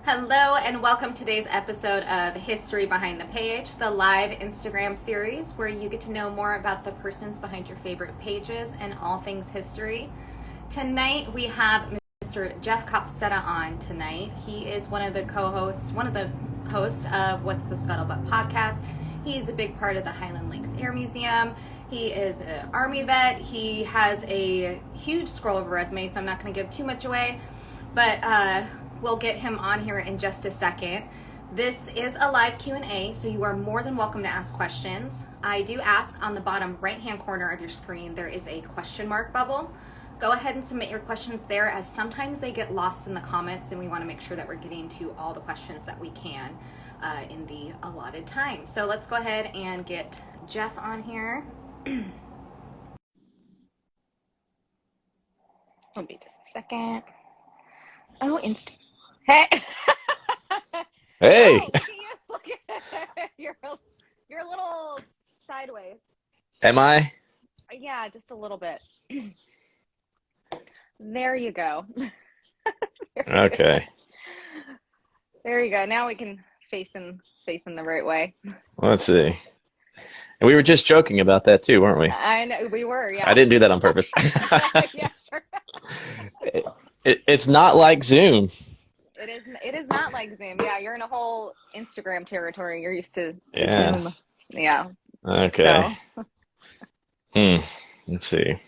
Hello and welcome to today's episode of History Behind the Page, the live Instagram series where you get to know more about the persons behind your favorite pages and all things history. Tonight we have Mr. Jeff Copsetta on tonight. He is one of the hosts of What's the Scuttlebutt Podcast. He's a big part of the Highland Lakes Air Museum. He is an Army vet. He has a huge scroll of a resume, so I'm not going to give too much away, but we'll get him on here in just a second. This is a live Q&A, so you are more than welcome to ask questions. I do ask on the bottom right-hand corner of your screen, there is a question mark bubble. Go ahead and submit your questions there, as sometimes they get lost in the comments, and we want to make sure that we're getting to all the questions that we can in the allotted time. So let's go ahead and get Jeff on here. It'll be just a second. Oh, Hey. Hey. Oh, look at you're a little sideways. Am I? Yeah, just a little bit. There you go. Okay. There you go. Now we can face him the right way. Let's see. And we were just joking about that too, weren't we? I know we were. Yeah. I didn't do that on purpose. Yeah, sure. It's not like Zoom. It is not like Zoom. Yeah, you're in a whole Instagram territory. You're used to Zoom. Yeah. Okay. So. Let's see.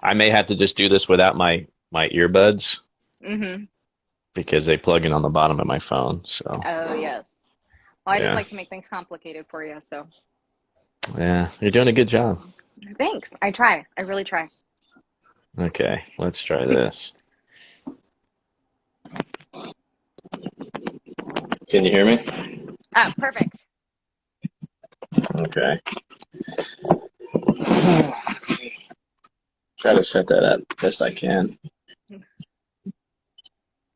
I may have to just do this without my earbuds. Mm-hmm. Because they plug in on the bottom of my phone. So. Oh yes. Well, I just like to make things complicated for you. So. Yeah, you're doing a good job. Thanks. I try. I really try. Okay, let's try this. Can you hear me? Perfect. Okay. Try to set that up best I can.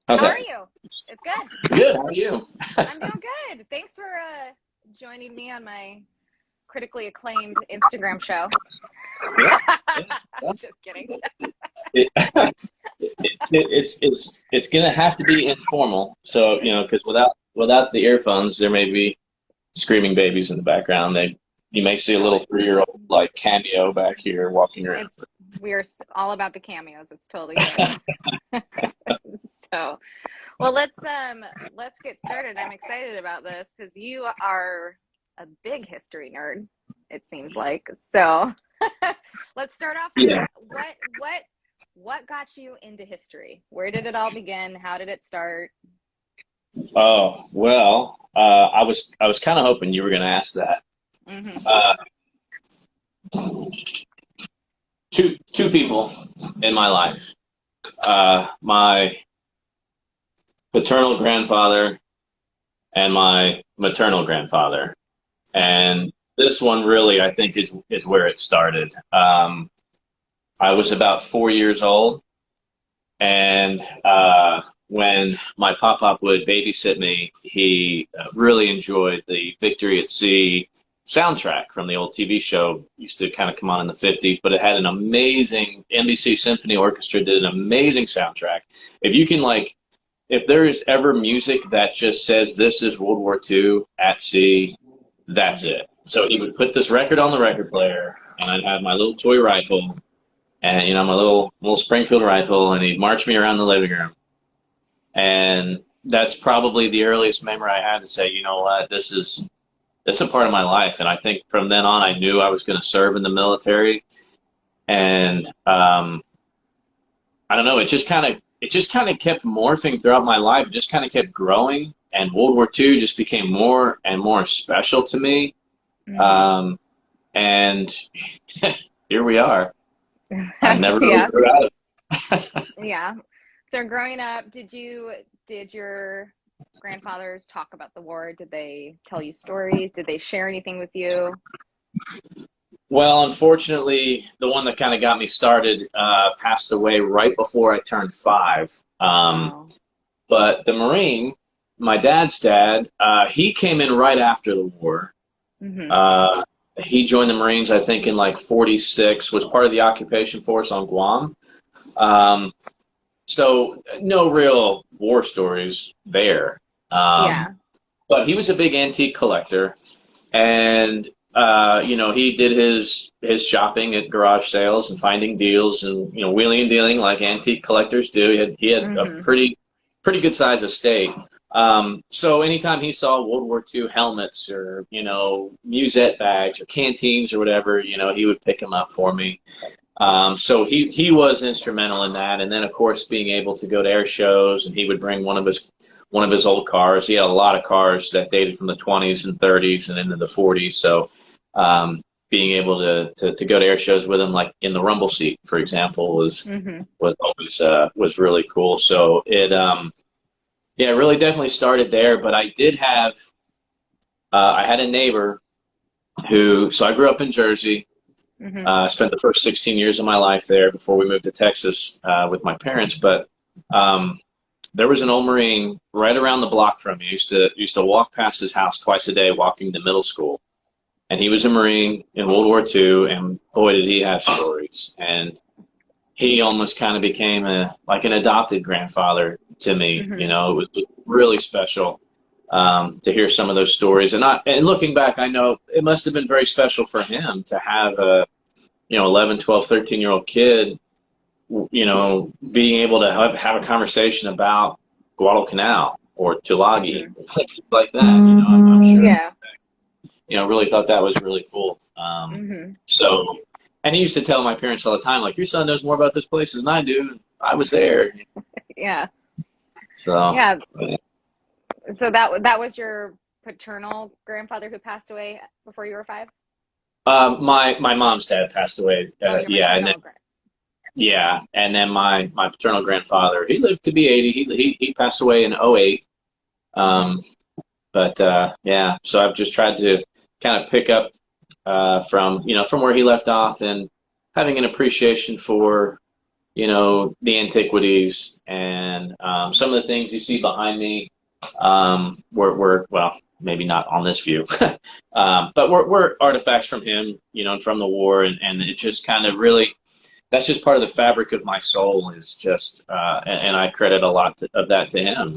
How's How that? are you? It's good. Good. How are you? I'm doing good. Thanks for joining me on my critically acclaimed Instagram show. Yeah. Just kidding. It's gonna have to be informal. So because without the earphones, there may be screaming babies in the background. You may see a little 3-year-old like cameo back here walking around. We're all about the cameos. It's totally good. So, well, let's get started. I'm excited about this because you are a big history nerd, it seems like. So, let's start off with what got you into history? Where did it all begin? How did it start? Oh, well, I was kind of hoping you were going to ask that. Mm-hmm. Two people in my life. My paternal grandfather and my maternal grandfather. And this one really, I think, is where it started. I was about 4 years old, and when my pop-pop would babysit me, he really enjoyed the Victory at Sea soundtrack from the old TV show. Used to kind of come on in the 50s, but it had an amazing, NBC Symphony Orchestra did an amazing soundtrack. If there is ever music that just says this is World War II at sea, that's it. So he would put this record on the record player, and I'd have my little toy rifle, and my little Springfield rifle, and he'd march me around the living room. And that's probably the earliest memory I had to say, you know what, this is a part of my life. And I think from then on, I knew I was going to serve in the military. And I don't know, it just kind of kept morphing throughout my life. It just kind of kept growing, and World War II just became more and more special to me. Mm-hmm. And here we are. I never really grew out of it. Yeah. So growing up, did your grandfathers talk about the war? Did they tell you stories? Did they share anything with you? Well, unfortunately, the one that kind of got me started passed away right before I turned 5. Wow. But the Marine, my dad's dad, he came in right after the war. Mm-hmm. He joined the Marines, I think, in like 46, was part of the occupation force on Guam. So no real war stories there. Yeah. But he was a big antique collector, and he did his shopping at garage sales and finding deals, and wheeling and dealing like antique collectors do. He had a pretty good size estate. So anytime he saw World War II helmets or musette bags or canteens or whatever, he would pick them up for me. So he was instrumental in that, and then of course being able to go to air shows, and he would bring one of his old cars. He had a lot of cars that dated from the 20s and 30s and into the 40s. So being able to go to air shows with him, like in the rumble seat, for example, was always was really cool. So it really definitely started there. But I did have I had a neighbor so I grew up in Jersey. I spent the first 16 years of my life there before we moved to Texas with my parents. But there was an old Marine right around the block from me. Used to walk past his house twice a day, walking to middle school. And he was a Marine in World War II, and boy, did he have stories. And he almost kind of became like an adopted grandfather to me. It was really special to hear some of those stories. And looking back, I know it must have been very special for him to have a 11, 12, 13-year-old kid, being able to have a conversation about Guadalcanal or Tulagi, things like that. I'm sure. Yeah. Really thought that was really cool. So, and he used to tell my parents all the time, like, your son knows more about this place than I do. And I was there. Yeah. So. Yeah. So that was your paternal grandfather who passed away before you were 5? My mom's dad passed away. And then my paternal grandfather, he lived to be 80. He passed away in 2008. So I've just tried to kind of pick up from where he left off, and having an appreciation for the antiquities, and some of the things you see behind me were well, maybe not on this view, but were artifacts from him, and from the war, and it just kind of really, that's just part of the fabric of my soul, is just and I credit a lot of that to him,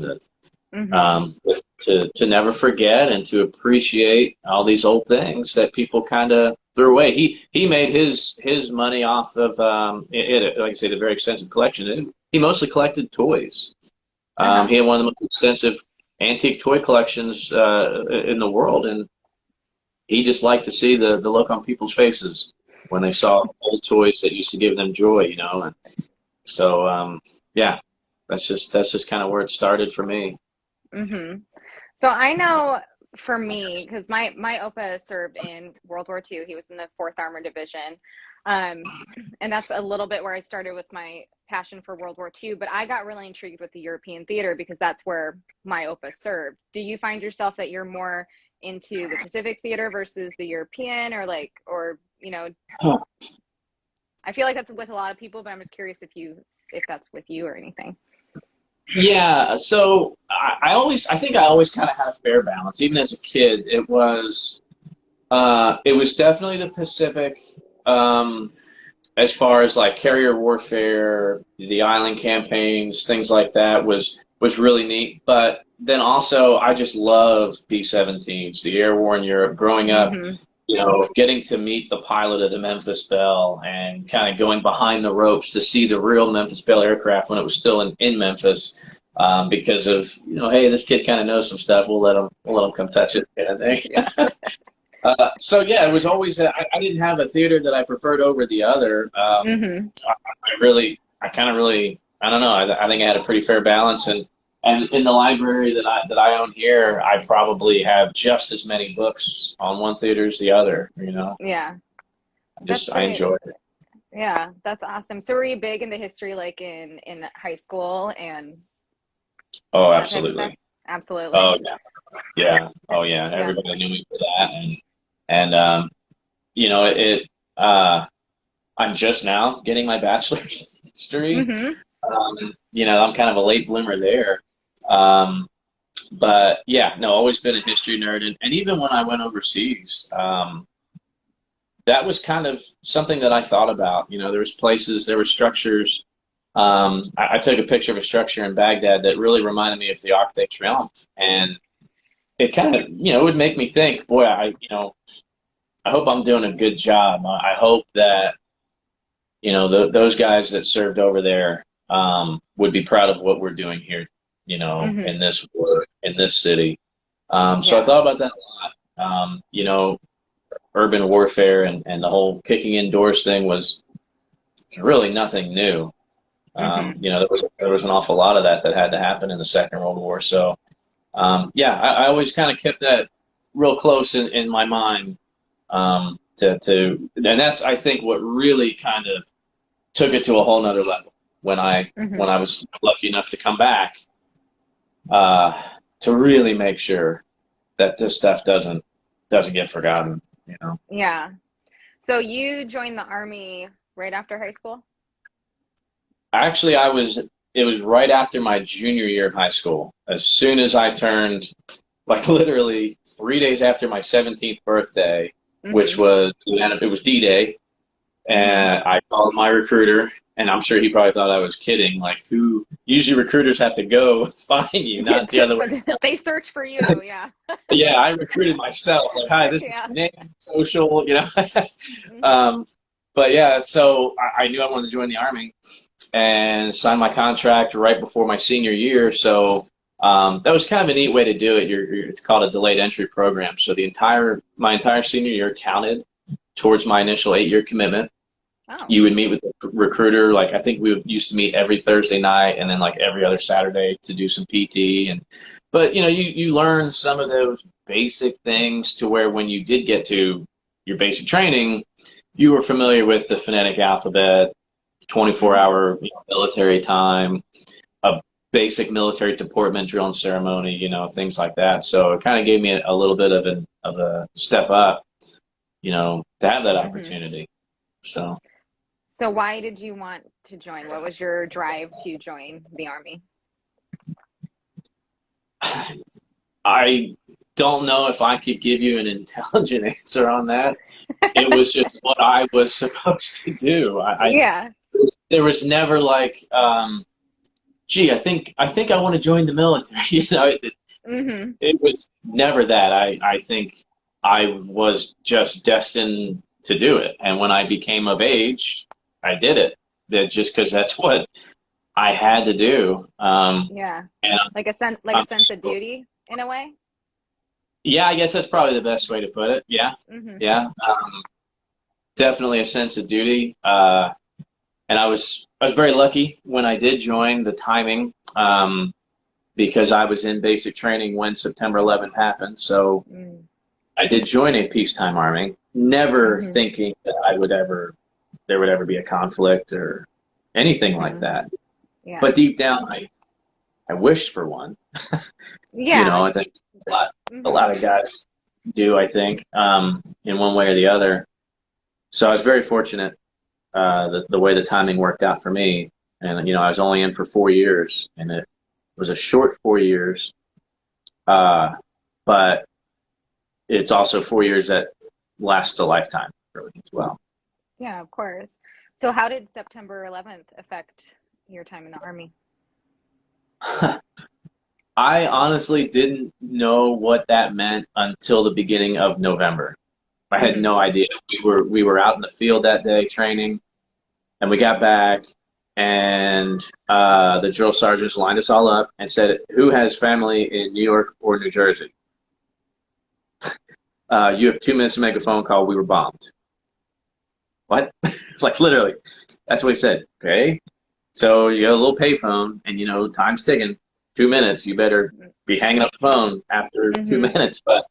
to never forget and to appreciate all these old things that people kind of threw away. He made his money off of like I said, a very extensive collection. He mostly collected toys. He had one of the most extensive antique toy collections in the world, and he just liked to see the look on people's faces when they saw old toys that used to give them joy, And so that's just kind of where it started for me. So I know for me, because my Opa served in World War II. He was in the 4th Armored Division. And that's a little bit where I started with my passion for World War II, but I got really intrigued with the European theater because that's where my Opa served. Do you find yourself that you're more into the Pacific theater versus the European, or I feel like that's with a lot of people, but I'm just curious if that's with you or anything. Yeah, so I think I always kind of had a fair balance. Even as a kid, it was definitely the Pacific, as far as like carrier warfare, the island campaigns, things like that was really neat. But then also, I just love B-17s, the air war in Europe. Growing up, getting to meet the pilot of the Memphis Belle and kind of going behind the ropes to see the real Memphis Belle aircraft when it was still in Memphis, because of hey, this kid kind of knows some stuff. We'll let him come touch it, kind of thing. So yeah, it was always I didn't have a theater that I preferred over the other. I don't know. I think I had a pretty fair balance, and in the library that I own here, I probably have just as many books on one theater as the other. Yeah. I enjoy it. Yeah, that's awesome. So were you big into history, like in high school and? Oh, absolutely. Absolutely. Oh yeah. Yeah. Oh yeah. Everybody knew me for that, and I'm just now getting my bachelor's in history. I'm kind of a late bloomer there. But yeah, no, always been a history nerd. And even when I went overseas, that was kind of something that I thought about. There was places, there were structures I took a picture of a structure in Baghdad that really reminded me of the Arctic Triumph, and it kind of, it would make me think, boy, I hope I'm doing a good job. I hope that, those guys that served over there would be proud of what we're doing here, in this war, in this city. So I thought about that a lot. Urban warfare and the whole kicking indoors thing was really nothing new. There was an awful lot of that had to happen in the Second World War. So, I always kind of kept that real close in my mind. And that's, I think, what really kind of took it to a whole nother level when I was lucky enough to come back, to really make sure that this stuff doesn't get forgotten, Yeah. So you joined the Army right after high school? Actually, it was right after my junior year of high school. As soon as I turned, like literally 3 days after my 17th birthday, which was, it was D-Day, and I called my recruiter, and I'm sure he probably thought I was kidding. Like, usually recruiters have to go find you, not the other way. They search for you, yeah. Yeah, I recruited myself. Like, hi, this is name, social, But yeah, so I knew I wanted to join the Army and signed my contract right before my senior year. So that was kind of a neat way to do it. It's called a delayed entry program. So my entire senior year counted towards my initial 8-year commitment. Oh. You would meet with the recruiter. Like, I think we used to meet every Thursday night and then like every other Saturday to do some PT. But you learn some of those basic things to where when you did get to your basic training, you were familiar with the phonetic alphabet, 24-hour military time, a basic military deportment drill and ceremony, things like that. So it kind of gave me a little bit of a step up, to have that opportunity. So why did you want to join? What was your drive to join the Army? I don't know if I could give you an intelligent answer on that. It was just what I was supposed to do. There was never like, gee, I think I want to join the military. It was never that. I think I was just destined to do it. And when I became of age, I did it. Just because that's what I had to do. And like a sense of duty in a way. Yeah, I guess that's probably the best way to put it. Yeah, definitely a sense of duty. And I was very lucky when I did join the timing, because I was in basic training when September 11th happened. So I did join a peacetime Army, never thinking that there would ever be a conflict or anything like that. Yeah. But deep down, I wished for one. I think a lot of guys do, I think, in one way or the other. So I was very fortunate, the way the timing worked out for me. And, I was only in for 4 years, and it was a short 4 years. But it's also 4 years that lasts a lifetime, really, as well. Yeah, of course. So how did September 11th affect your time in the Army? I honestly didn't know what that meant until the beginning of November. I had no idea. We were out in the field that day training, and we got back, and the drill sergeants lined us all up and said, "Who has family in New York or New Jersey? You have 2 minutes to make a phone call. We were bombed." What? Like, literally. That's what he said. Okay. So you got a little payphone, and, time's ticking. 2 minutes. You better be hanging up the phone after 2 minutes. But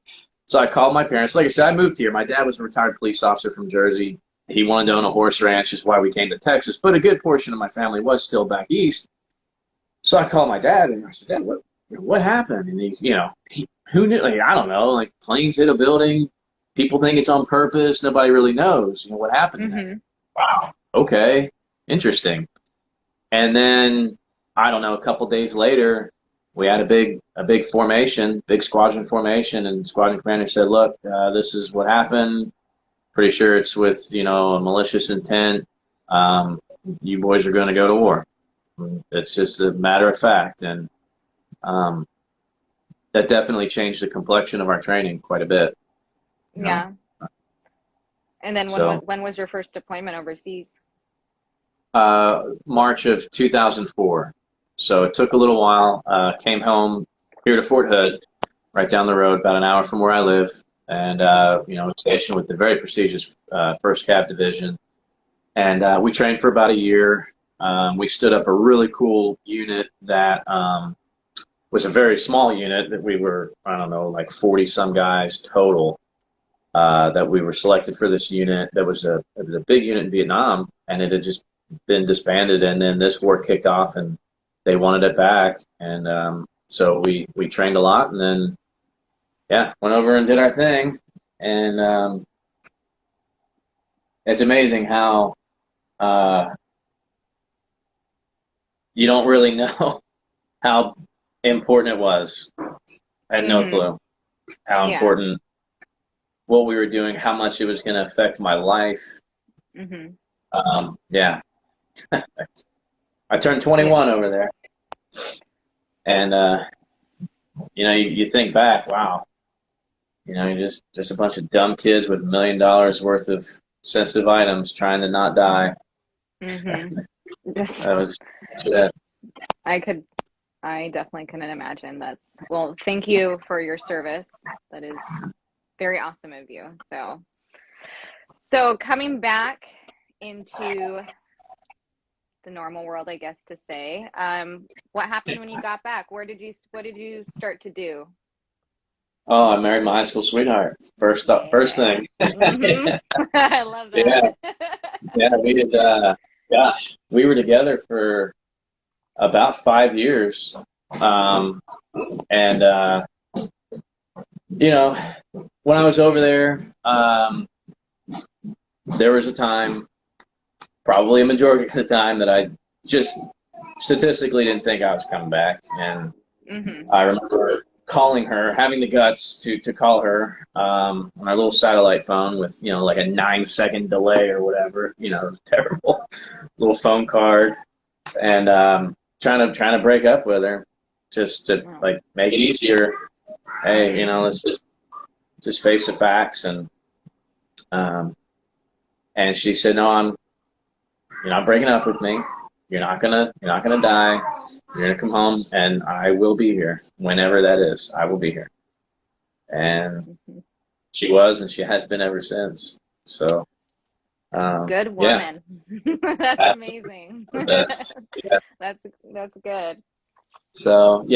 so I called my parents. Like I said, I moved here. My dad was a retired police officer from Jersey. He wanted to own a horse ranch, is why we came to Texas. But a good portion of my family was still back east. So I called my dad, and I said, "Dad, what happened?" And he who knew? Like, I don't know. Like, planes hit a building. People think it's on purpose. Nobody really knows, what happened. Wow. Okay. Interesting. And then, I don't know, a couple days later, we had a big formation, big squadron formation, and squadron commander said, "Look, this is what happened. Pretty sure it's with, a malicious intent. You boys are going to go to war." It's just a matter of fact. And that definitely changed the complexion of our training quite a bit. Yeah. And then when was your first deployment overseas? March of 2004. So it took a little while. Came home here to Fort Hood, right down the road, about an hour from where I live, and stationed with the very prestigious 1st Cav Division. And we trained for about a year. We stood up a really cool unit that was a very small unit that we were, I don't know, like 40 some guys total that we were selected for this unit. It was a big unit in Vietnam, and it had just been disbanded, and then this war kicked off and they wanted it back. And so we trained a lot, and then went over and did our thing. And it's amazing how you don't really know how important it was. I had no clue how important what we were doing, how much it was going to affect my life. I turned 21 over there. And, you think back, wow, you're just a bunch of dumb kids with $1 million worth of sensitive items trying to not die. That was that. I definitely couldn't imagine that. Well, thank you for your service. That is very awesome of you. So coming back into the normal world, I guess to say, what happened when you got back? What did you start to do? Oh, I married my high school sweetheart. First thing. I love that. We did. We were together for about 5 years. When I was over there, there was a time, probably a majority of the time, that I just statistically didn't think I was coming back. And I remember calling her, having the guts to call her on our little satellite phone with, like a 9-second delay or whatever, terrible little phone card, and trying to break up with her just to like make it easier. Hey, let's just face the facts. And she said, no, you're not breaking up with me. You're not gonna die. You're gonna come home, and I will be here whenever that is. I will be here. And she was, and she has been ever since. So good woman. That's amazing. That's good. So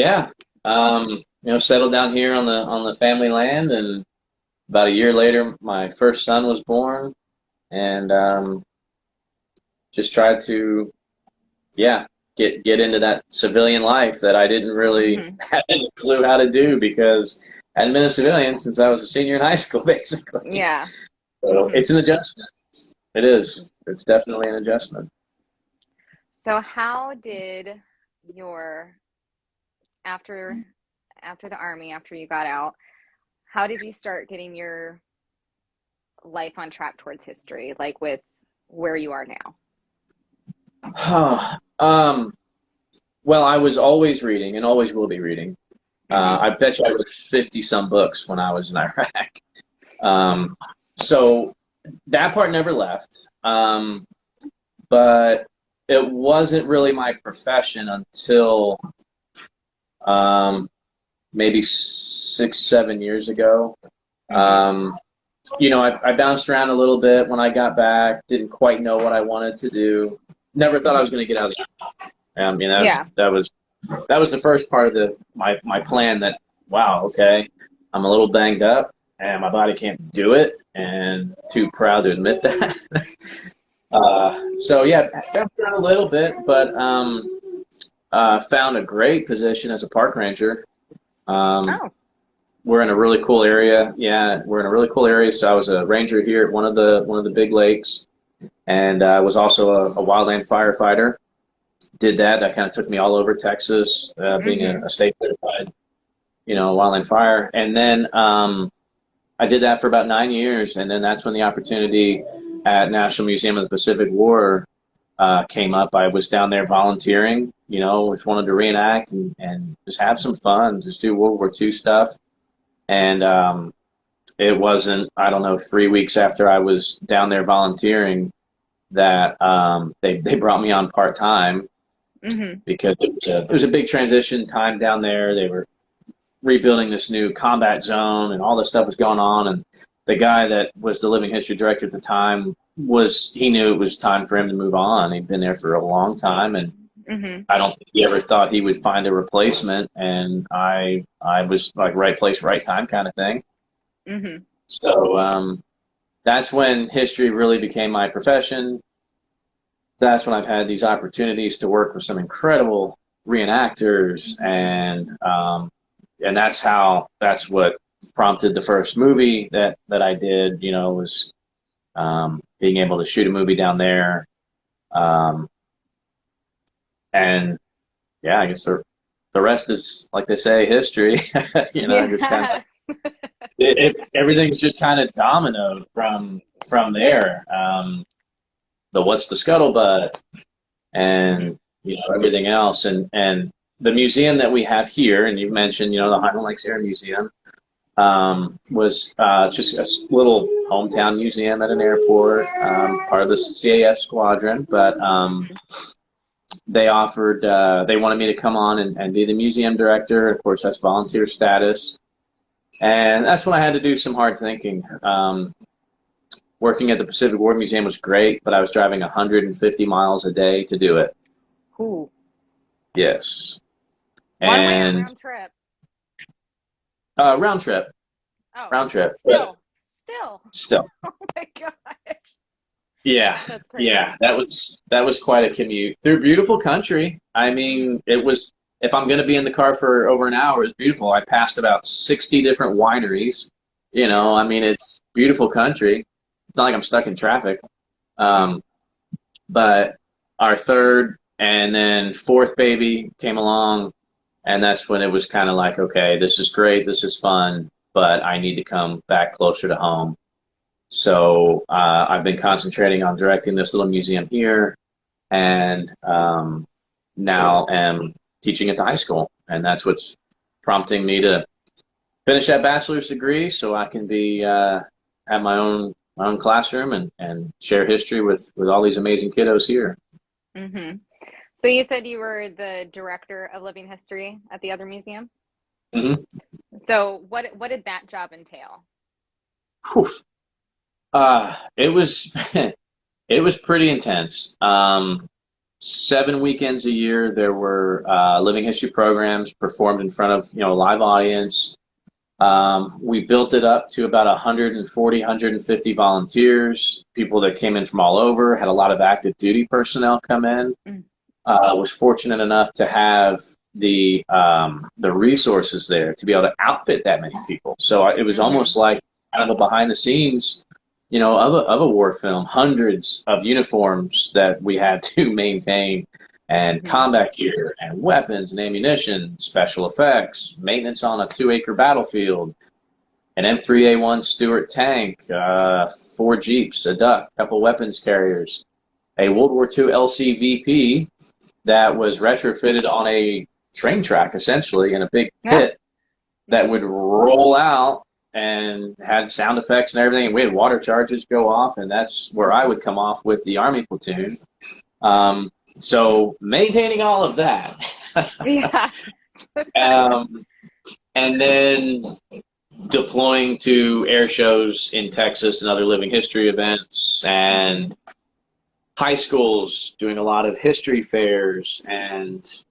settled down here on the family land, and about a year later, my first son was born, and just tried to get into that civilian life that I didn't really have any clue how to do, because I hadn't been a civilian since I was a senior in high school, basically. Yeah. So it's an adjustment. It is. It's definitely an adjustment. So how did after the Army, after you got out, how did you start getting your life on track towards history, like with where you are now? Well, I was always reading and always will be reading. I bet you I read 50-some books when I was in Iraq. So that part never left. But it wasn't really my profession until maybe 6-7 years ago. I bounced around a little bit when I got back, didn't quite know what I wanted to do. Never thought I was going to get out of the Army. That was the first part of my plan, that, wow, okay, I'm a little banged up and my body can't do it, and too proud to admit that. Bounced around a little bit, but found a great position as a park ranger. We're in a really cool area. Yeah, we're in a really cool area. So I was a ranger here at one of the big lakes, and I was also a wildland firefighter. Did that. That kind of took me all over Texas, being a state certified, wildland fire. And then I did that for about 9 years, and then that's when the opportunity at National Museum of the Pacific War came up, I was down there volunteering, just wanted to reenact and just have some fun, just do World War II stuff. And it wasn't, I don't know, 3 weeks after I was down there volunteering that they brought me on part-time because it was a big transition time down there. They were rebuilding this new combat zone and all this stuff was going on. And the guy that was the living history director at the time he knew it was time for him to move on. He'd been there for a long time, and I don't think he ever thought he would find a replacement. And I was like right place, right time kind of thing. So that's when history really became my profession. That's when I've had these opportunities to work with some incredible reenactors, and that's what prompted the first movie that I did, was being able to shoot a movie down there. And yeah, I guess the rest is, like they say, history. Just kind of, everything's just kind of dominoed from there. What's the Scuttlebutt, and everything else, and the museum that we have here, and you've mentioned, the Highland Lakes Air Museum, was just a little hometown museum at an airport, part of the CAF squadron, but they wanted me to come on and be the museum director. Of course, that's volunteer status, and that's when I had to do some hard thinking. Working at the Pacific War Museum was great, but I was driving 150 miles a day to do it. Ooh. Yes. One way or round trip? Round trip. Oh. Round trip. Still. Oh my gosh. Yeah. That's crazy. Yeah. That was quite a commute through beautiful country. I mean, it was, if I'm going to be in the car for over an hour, it's beautiful. I passed about 60 different wineries. I mean, it's beautiful country. It's not like I'm stuck in traffic. But our third and then fourth baby came along, and that's when it was kind of like, okay, this is great, this is fun, but I need to come back closer to home. So I've been concentrating on directing this little museum here, and now am teaching at the high school, and that's what's prompting me to finish that bachelor's degree so I can be have my own classroom and share history with all these amazing kiddos here. So you said you were the director of living history at the other museum? So what did that job entail? It was it was pretty intense. 7 weekends a year there were living history programs performed in front of a live audience. We built it up to about 140, 150 volunteers, people that came in from all over, had a lot of active duty personnel come in. Was fortunate enough to have the resources there to be able to outfit that many people. So it was almost like kind of a behind the scenes, of a war film, hundreds of uniforms that we had to maintain, and combat gear and weapons and ammunition, special effects, maintenance on a 2-acre battlefield, an M3A1 Stuart tank, 4 Jeeps, a duck, a couple weapons carriers, a World War II LCVP that was retrofitted on a train track, essentially, in a big pit that would roll out and had sound effects and everything. And we had water charges go off, and that's where I would come off with the Army platoon. So maintaining all of that. And then deploying to air shows in Texas and other living history events, and high schools doing a lot of history fairs, and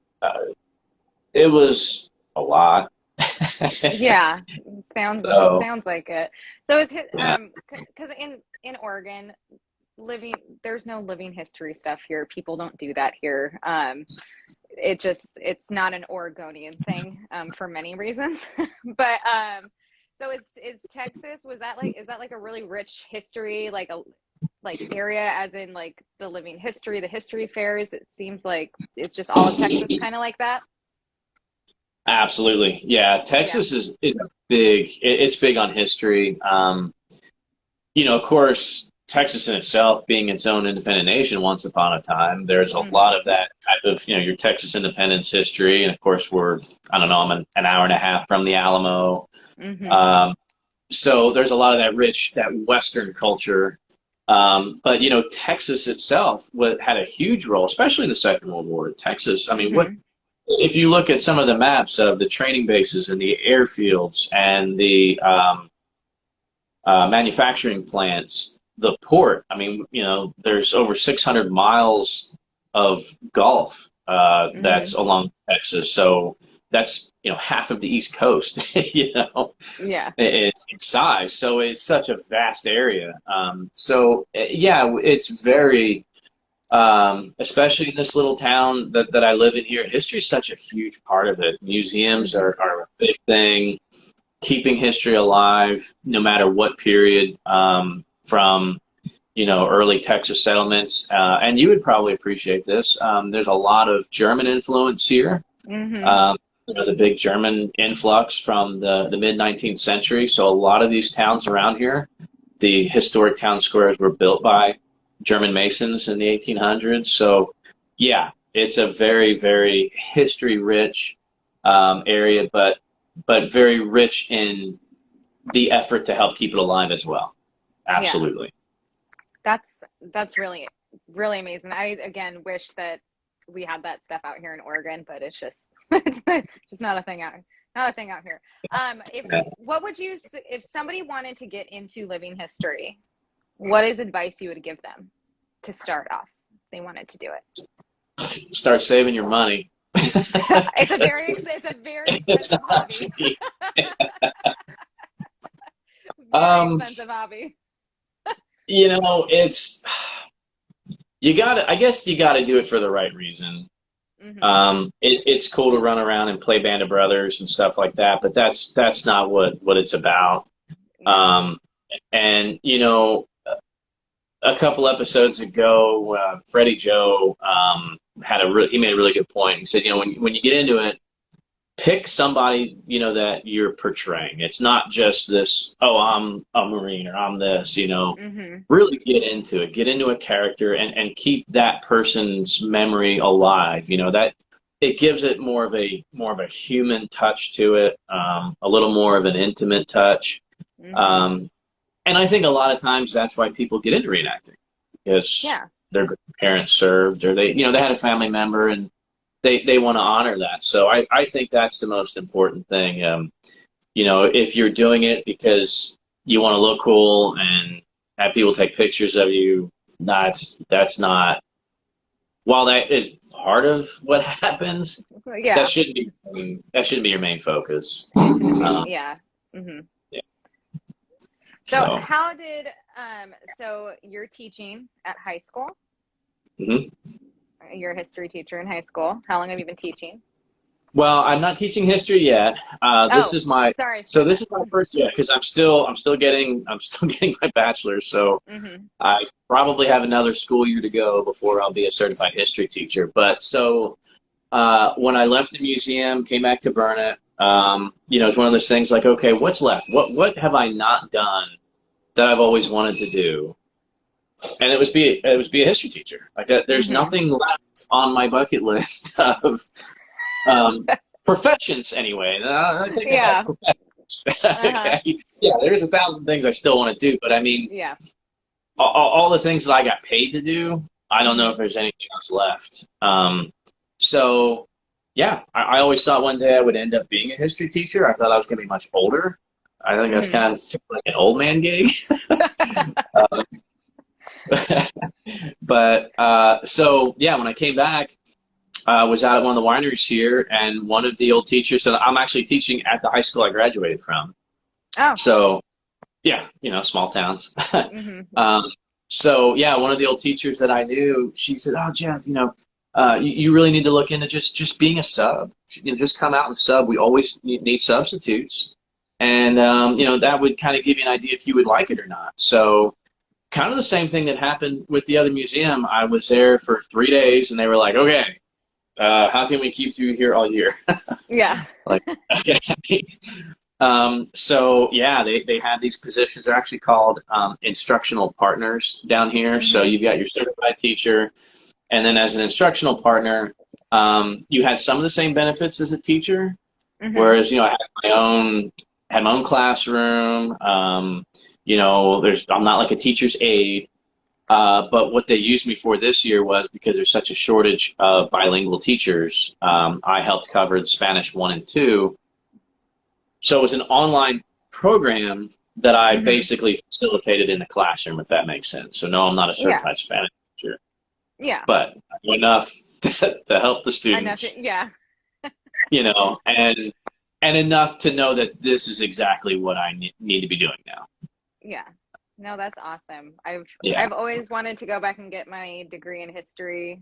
it was a lot. Yeah, sounds like it. So it's because in Oregon, there's no living history stuff here. People don't do that here. It's not an Oregonian thing for many reasons. But so is Texas, is that like a really rich history, like area, as in like the living history, the history fairs? It seems like it's just all of Texas kind of like that. Absolutely. Yeah. Texas is big. It's big on history. Of course, Texas in itself being its own independent nation once upon a time, there's a lot of that type of, your Texas independence history. And of course, I'm an hour and a half from the Alamo. So there's a lot of that Western culture. But, Texas itself had a huge role, especially in the Second World War. Texas, I mean, if you look at some of the maps of the training bases and the airfields and the manufacturing plants, the port, I mean, there's over 600 miles of Gulf that's along Texas. So that's, half of the East Coast, in size. So it's such a vast area. It's very, especially in this little town that I live in here, history is such a huge part of it. Museums are a big thing, keeping history alive, no matter what period, from, early Texas settlements. And you would probably appreciate this. There's a lot of German influence here. The big German influx from the mid-19th century. So a lot of these towns around here, the historic town squares were built by German masons in the 1800s. So, yeah, it's a very, very history-rich area, but very rich in the effort to help keep it alive as well. Absolutely. Yeah. That's really, really amazing. I, again, wish that we had that stuff out here in Oregon, but it's just just not a thing out here. If somebody wanted to get into living history, what is advice you would give them to start off if they wanted to do it? Start saving your money. It's a very expensive hobby. Very expensive hobby. I guess you gotta do it for the right reason. It's cool to run around and play Band of Brothers and stuff like that, but that's not what it's about. And a couple episodes ago, Freddie Joe he made a really good point. He said, when you get into it, pick somebody that you're portraying. It's not just this, I'm a Marine or I'm this. Really get into it. Get into a character and keep that person's memory alive. That it gives it more of a human touch to it, a little more of an intimate touch. And I think a lot of times that's why people get into reenacting, because their parents served, or they had a family member and they want to honor that. So I think that's the most important thing. If you're doing it because you want to look cool and have people take pictures of you, that's not, while that is part of what happens, that shouldn't be your main focus. So how did, so you're teaching at high school? You're a history teacher in high school. How long have you been teaching? Well, I'm not teaching history yet. This is my first year, because I'm still getting my bachelor's. So I probably have another school year to go before I'll be a certified history teacher. But so when I left the museum, came back to Burnett, it's one of those things like, okay, what's left? What have I not done that I've always wanted to do? And it was be a history teacher. Like that, there's nothing left on my bucket list of professions anyway. I think okay. Yeah, there's 1,000 things I still want to do, but I mean, all the things that I got paid to do, I don't know if there's anything else left. So yeah, I always thought one day I would end up being a history teacher. I thought I was going to be much older. I think that's kind of like an old man gig. But so yeah, when I came back, I was out at one of the wineries here, and one of the old teachers said, I'm actually teaching at the high school I graduated from. Oh. So yeah, small towns. So yeah, one of the old teachers that I knew, she said, oh, Jeff, you really need to look into just being a sub. Just come out and sub. We always need substitutes. And, that would kind of give you an idea if you would like it or not. So kind of the same thing that happened with the other museum. I was there for 3 days, and they were like, okay, how can we keep you here all year? Yeah. Like, okay. So yeah, they have these positions. They're actually called instructional partners down here. So you've got your certified teacher, and then as an instructional partner, you had some of the same benefits as a teacher. Whereas, I had my own classroom. I'm not like a teacher's aide. But what they used me for this year was, because there's such a shortage of bilingual teachers, I helped cover the Spanish 1 and 2. So it was an online program that I basically facilitated in the classroom, if that makes sense. So no, I'm not a certified Spanish teacher. Yeah. But enough to help the students. And enough to know that this is exactly what I need to be doing now. Yeah. No, that's awesome. I've always wanted to go back and get my degree in history,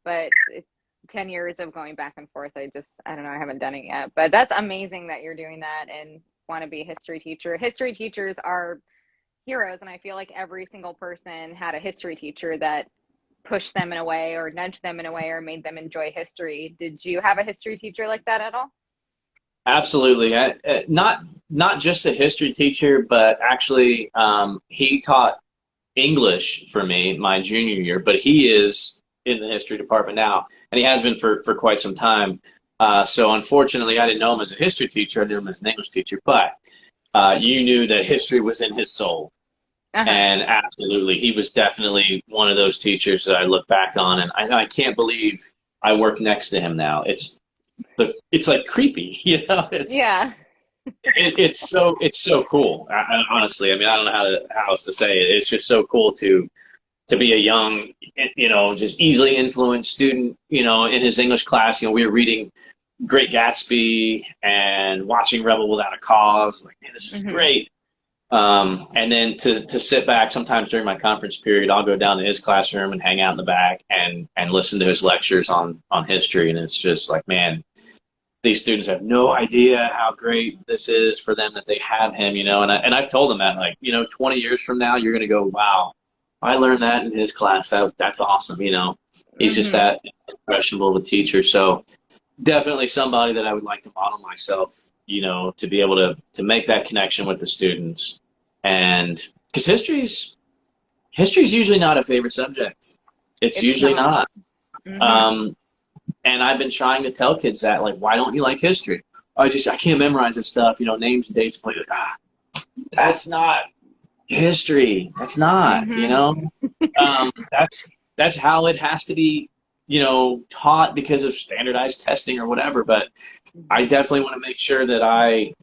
but it's 10 years of going back and forth. I don't know, I haven't done it yet. But that's amazing that you're doing that and want to be a history teacher. History teachers are heroes, and I feel like every single person had a history teacher that pushed them in a way or nudged them in a way or made them enjoy history. Did you have a history teacher like that at all? Absolutely. Not just a history teacher, but actually he taught English for me my junior year, but he is in the history department now, and he has been for quite some time. So unfortunately, I didn't know him as a history teacher. I knew him as an English teacher, but you knew that history was in his soul. And absolutely, he was definitely one of those teachers that I look back on, and I can't believe I work next to him now. It's like creepy, It's so cool. Honestly, I mean, I don't know how else to say it. It's just so cool to be a young, just easily influenced student, in his English class. We were reading Great Gatsby and watching Rebel Without a Cause. Like, man, this is great. And then to sit back, sometimes during my conference period, I'll go down to his classroom and hang out in the back and listen to his lectures on history. And it's just like, man, these students have no idea how great this is for them that they have him, and I've told them that, like, 20 years from now, you're going to go, wow, I learned that in his class. That's awesome. He's just that impressionable of a teacher. So definitely somebody that I would like to model myself, to be able to make that connection with the students. And because history's usually not a favorite subject. It's usually not. And I've been trying to tell kids that, like, why don't you like history? I can't memorize this stuff, names and dates. Like, that's not history. That's not, that's how it has to be, taught because of standardized testing or whatever. But I definitely want to make sure that I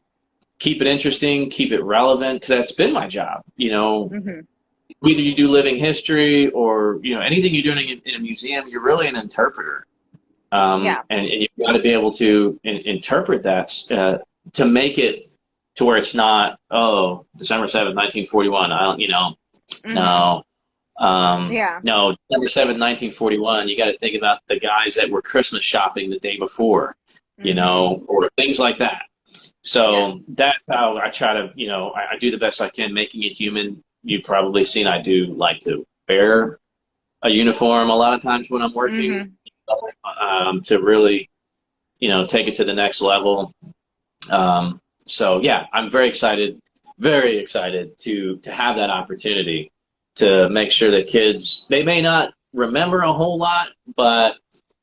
keep it interesting, keep it relevant, because that's been my job, Whether you do living history or, anything you're doing in a museum, you're really an interpreter. And you've got to be able to interpret that to make it to where it's not, December 7th, 1941. No, December 7th, 1941. You got to think about the guys that were Christmas shopping the day before, or things like that. So that's how I try to, I do the best I can, making it human. You've probably seen I do like to wear a uniform a lot of times when I'm working. To really, take it to the next level. So yeah, I'm very excited to have that opportunity to make sure that kids, they may not remember a whole lot, but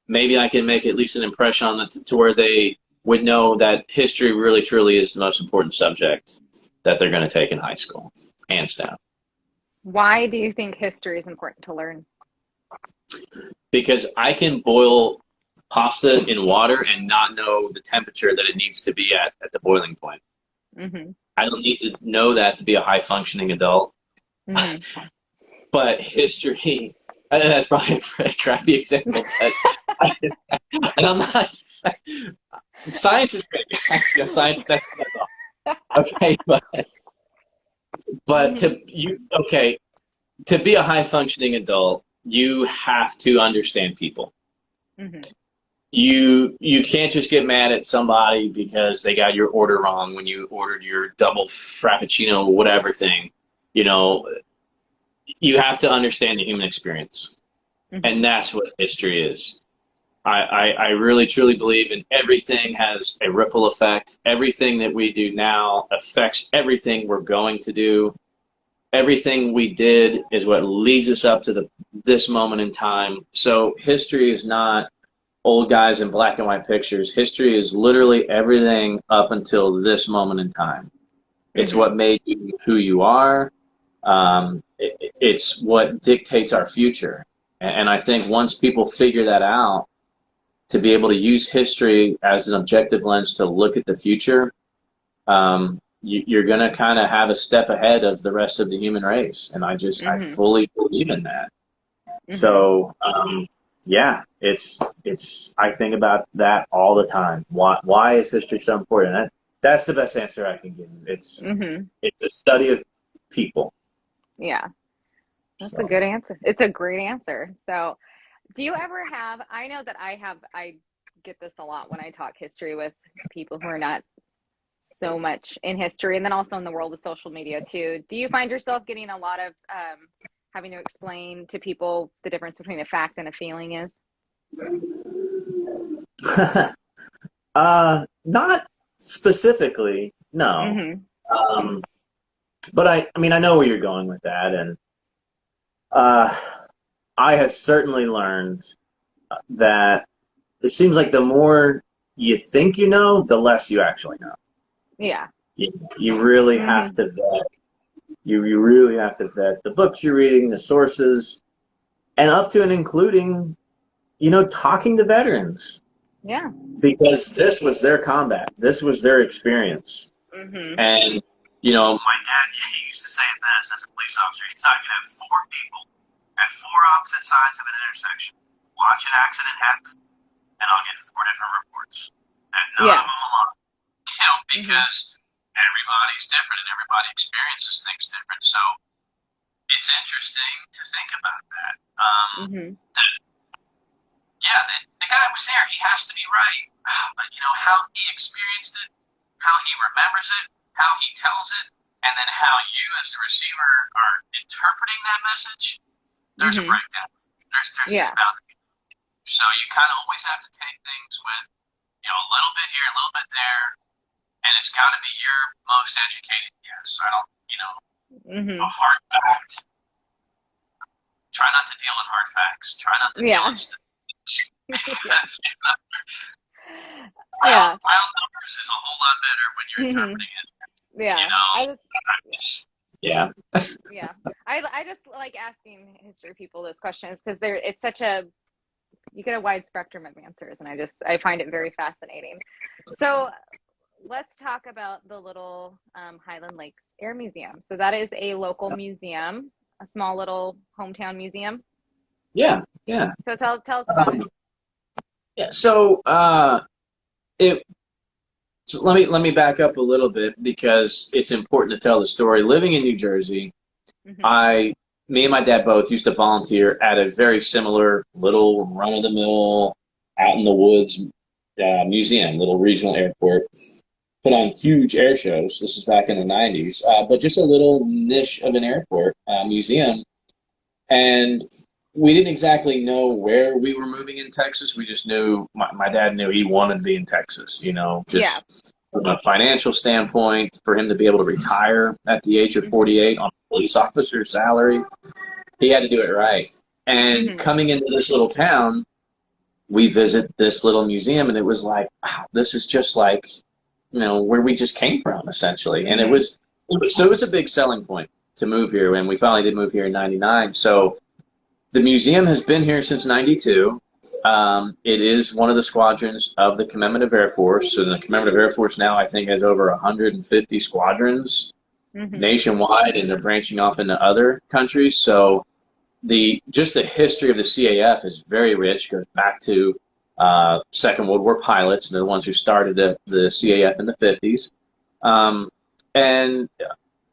maybe I can make at least an impression on them to where they would know that history really truly is the most important subject that they're going to take in high school, hands down. Why do you think history is important to learn? Because I can boil pasta in water and not know the temperature that it needs to be at the boiling point. I don't need to know that to be a high-functioning adult. But history, that's probably a crappy example, but and I'm not, science is great. Science, that's good. Okay, but to be a high-functioning adult, you have to understand people. You can't just get mad at somebody because they got your order wrong when you ordered your double frappuccino whatever thing. You have to understand the human experience. And that's what history is. I really truly believe in everything has a ripple effect. Everything that we do now affects everything we're going to do. Everything we did is what leads us up to this moment in time. So history is not old guys in black and white pictures. History is literally everything up until this moment in time. It's what made you who you are. It's what dictates our future. And I think once people figure that out, to be able to use history as an objective lens to look at the future, you're going to kind of have a step ahead of the rest of the human race. And I fully believe in that. So, yeah, I think about that all the time. Why is history so important? That's the best answer I can give you. It's a study of people. Yeah, that's a good answer. It's a great answer. So do you ever have, I know that I get this a lot when I talk history with people who are not so much in history, and then also in the world of social media too. Do you find yourself getting a lot of having to explain to people the difference between a fact and a feeling is? Not specifically, no. But I mean, I know where you're going with that, and I have certainly learned that it seems like the more you think you know, the less you actually know. Yeah. You really have to vet. You really have to vet the books you're reading, the sources, and up to and including, talking to veterans. Yeah. Because this was their combat. This was their experience. And, my dad used to say this as a police officer. He thought you'd have 4 people at 4 opposite sides of an intersection. Watch an accident happen, and I'll get 4 different reports. And none of them align. Because everybody's different and everybody experiences things different. So it's interesting to think about that. The guy was there. He has to be right. But, how he experienced it, how he remembers it, how he tells it, and then how you as the receiver are interpreting that message, there's a breakdown. There's just bound to be. So you kind of always have to take things with, a little bit here, a little bit there, and it's got to be your most educated guess. I don't, a hard fact. Try not to deal with hard facts. Try not to deal with Wild numbers is a whole lot better when you're interpreting it. Yeah. I just like asking history people those questions because it's such you get a wide spectrum of answers, and I find it very fascinating. So let's talk about the little Highland Lakes Air Museum. So that is a local museum, a small little hometown museum. Yeah. So tell us about it. Yeah. So let me back up a little bit because it's important to tell the story. Living in New Jersey, me and my dad both used to volunteer at a very similar little run-of-the-mill, out in the woods museum, little regional airport. Put on huge air shows. This is back in the 90s, but just a little niche of an airport museum. And we didn't exactly know where we were moving in Texas. We just knew, my dad knew he wanted to be in Texas, from a financial standpoint, for him to be able to retire at the age of 48 on a police officer's salary. He had to do it right. And coming into this little town, we visit this little museum, and it was like, wow, this is just like, where we just came from, essentially. And it was a big selling point to move here, and we finally did move here in 99. So the museum has been here since 92. It is one of the squadrons of the Commemorative Air Force. So the Commemorative Air Force now, I think, has over 150 squadrons nationwide, and they're branching off into other countries. So the history of the CAF is very rich. Goes back to Second World War pilots. They're the ones who started the CAF in the 50s. And,